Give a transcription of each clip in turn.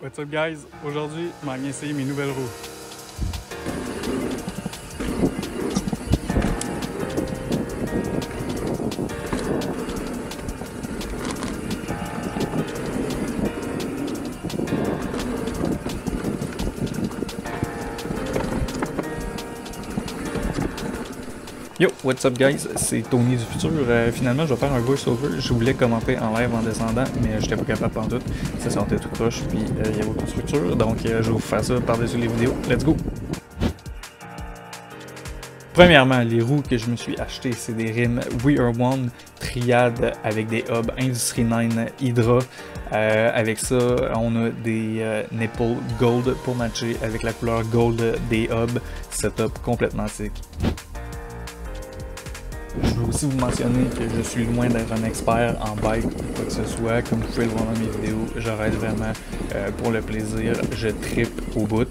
What's up guys? Aujourd'hui, je m'en viens essayer mes nouvelles roues. Yo, what's up guys, c'est Tony du futur. Finalement, je vais faire un voice-over. Je voulais commenter en live en descendant, mais j'étais pas capable pendant tout. Ça sortait tout croche, puis il y avait aucune structure. Donc, je vais vous faire ça par-dessus les vidéos. Let's go! Premièrement, les roues que je me suis achetées, c'est des rims We Are One Triad avec des hubs Industry 9 Hydra. Avec ça, on a des nipples gold pour matcher avec la couleur gold des hubs. Setup complètement sick. Je veux aussi vous mentionner que je suis loin d'être un expert en bike ou quoi que ce soit. Comme vous pouvez le voir dans mes vidéos, je ride vraiment pour le plaisir. Je trippe au bout.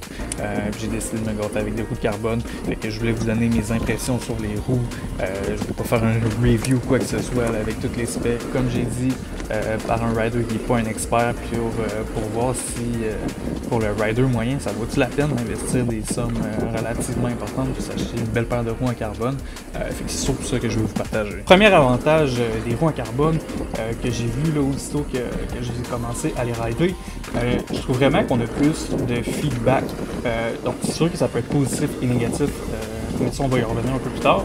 J'ai décidé de me gâter avec des roues de carbone. Fait que je voulais vous donner mes impressions sur les roues. Je ne vais pas faire un review ou quoi que ce soit là, avec toutes les specs. Comme j'ai dit, par un rider qui n'est pas un expert pour voir si pour le rider moyen, ça vaut-il la peine d'investir des sommes relativement importantes pour s'acheter une belle paire de roues en carbone. Fait que c'est surtout ça que je vais vous partager. Premier avantage des roues en carbone que j'ai vu là aussitôt que j'ai commencé à les rider, je trouve vraiment qu'on a plus de feedback. Donc c'est sûr que ça peut être positif et négatif. Mais ça, on va y revenir un peu plus tard.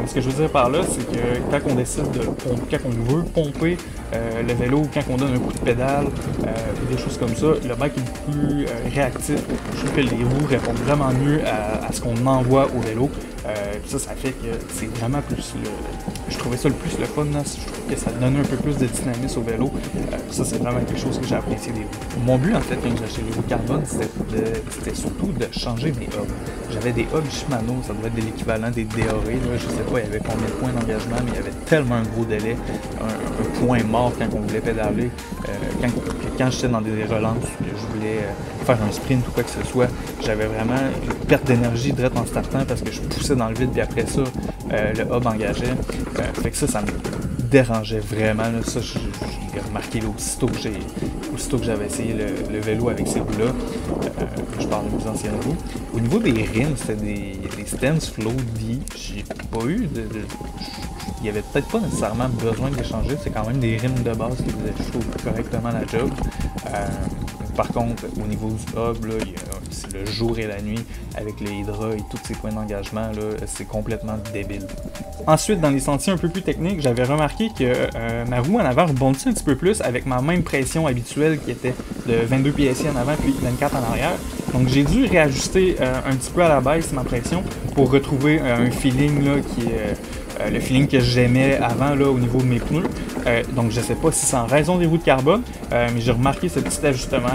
Ce que je veux dire par là, c'est que quand on décide quand on veut pomper le vélo, quand on donne un coup de pédale, des choses comme ça, le bike est beaucoup plus réactif. Je trouve que les roues répondent vraiment mieux à ce qu'on envoie au vélo. Ça fait que c'est vraiment plus je trouvais ça le plus le fun. Là. Je trouve que ça donne un peu plus de dynamisme au vélo. Ça, c'est vraiment quelque chose que j'ai apprécié des roues. Mon but, en fait, quand j'ai acheté les roues carbone, c'était surtout de changer mes hubs. J'avais des hubs Shimano, ça doit être de l'équivalent des DRE. Là, je sais pas, il y avait combien de points d'engagement, mais il y avait tellement un gros délai, un point mort quand on voulait pédaler. Quand j'étais dans des relances, que je voulais faire un sprint ou quoi que ce soit, j'avais vraiment une perte d'énergie direct en startant parce que je poussais dans le vide, puis après ça, le hub engageait. Fait que ça me dérangeait vraiment. Là. Ça, je l'ai remarqué là, aussitôt que j'avais essayé le vélo avec ces roues-là. Je parle de mes anciennes roues. Au niveau des rims, c'était des Stance Flow D. J'ai pas eu il n'y avait peut-être pas nécessairement besoin de les changer. C'est quand même des rims de base qui faisaient, je trouve, correctement la job. Par contre, au niveau du hub, c'est le jour et la nuit avec les hydras et tous ces points d'engagement, c'est complètement débile. Ensuite, dans les sentiers un peu plus techniques, j'avais remarqué que ma roue en avant rebondissait un petit peu plus avec ma même pression habituelle qui était de 22 PSI en avant puis 24 en arrière. Donc j'ai dû réajuster un petit peu à la baisse ma pression pour retrouver un feeling là, qui est le feeling que j'aimais avant là, au niveau de mes pneus. Donc je sais pas si c'est en raison des roues de carbone, mais j'ai remarqué ce petit ajustement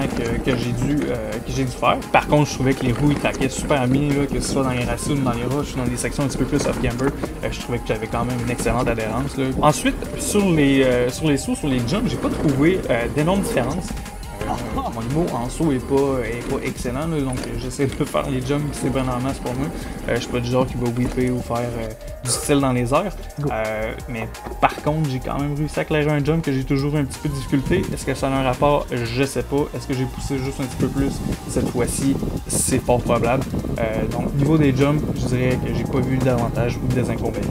que j'ai dû faire. Par contre, je trouvais que les roues ils craquaient super bien, là, que ce soit dans les racines, dans les roches, dans des sections un petit peu plus off-camber. Je trouvais que j'avais quand même une excellente adhérence. Là. Ensuite, sur les sauts, sur les jumps, j'ai pas trouvé d'énormes différences. Mon niveau en saut est pas excellent, là, donc j'essaie de faire les jumps qui c'est bien en masse pour moi. Je suis pas du genre qui va whipper ou faire du style dans les airs. Mais par contre, j'ai quand même réussi à clairer un jump que j'ai toujours un petit peu de difficulté. Est-ce que ça a un rapport? Je sais pas. Est-ce que j'ai poussé juste un petit peu plus cette fois-ci? C'est fort probable. Donc niveau des jumps, je dirais que j'ai pas vu d'avantages ou des inconvénients.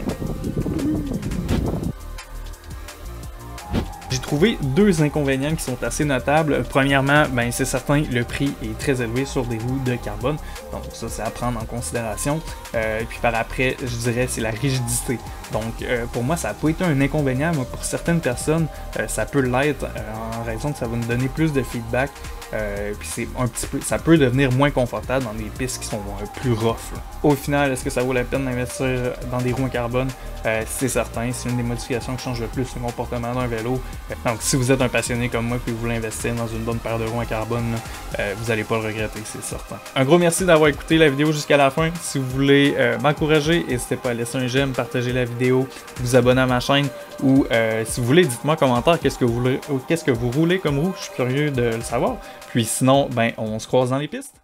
J'ai trouvé deux inconvénients qui sont assez notables. Premièrement, ben, c'est certain, le prix est très élevé sur des roues de carbone. Donc ça, c'est à prendre en considération. Puis par après, je dirais, c'est la rigidité. Donc pour moi, ça n'a pas été un inconvénient. Mais pour certaines personnes, ça peut l'être en raison que ça va nous donner plus de feedback. Puis c'est un petit peu, ça peut devenir moins confortable dans des pistes qui sont plus rough. Là. Au final, est-ce que ça vaut la peine d'investir dans des roues en carbone? C'est certain, c'est une des modifications qui change le plus le comportement d'un vélo. Donc si vous êtes un passionné comme moi et que vous voulez investir dans une bonne paire de roues en carbone, vous n'allez pas le regretter, c'est certain. Un gros merci d'avoir écouté la vidéo jusqu'à la fin. Si vous voulez m'encourager, n'hésitez pas à laisser un j'aime, partager la vidéo, vous abonner à ma chaîne ou si vous voulez, dites-moi en commentaire qu'est-ce que vous roulez comme roue, je suis curieux de le savoir. Puis sinon, ben, on se croise dans les pistes.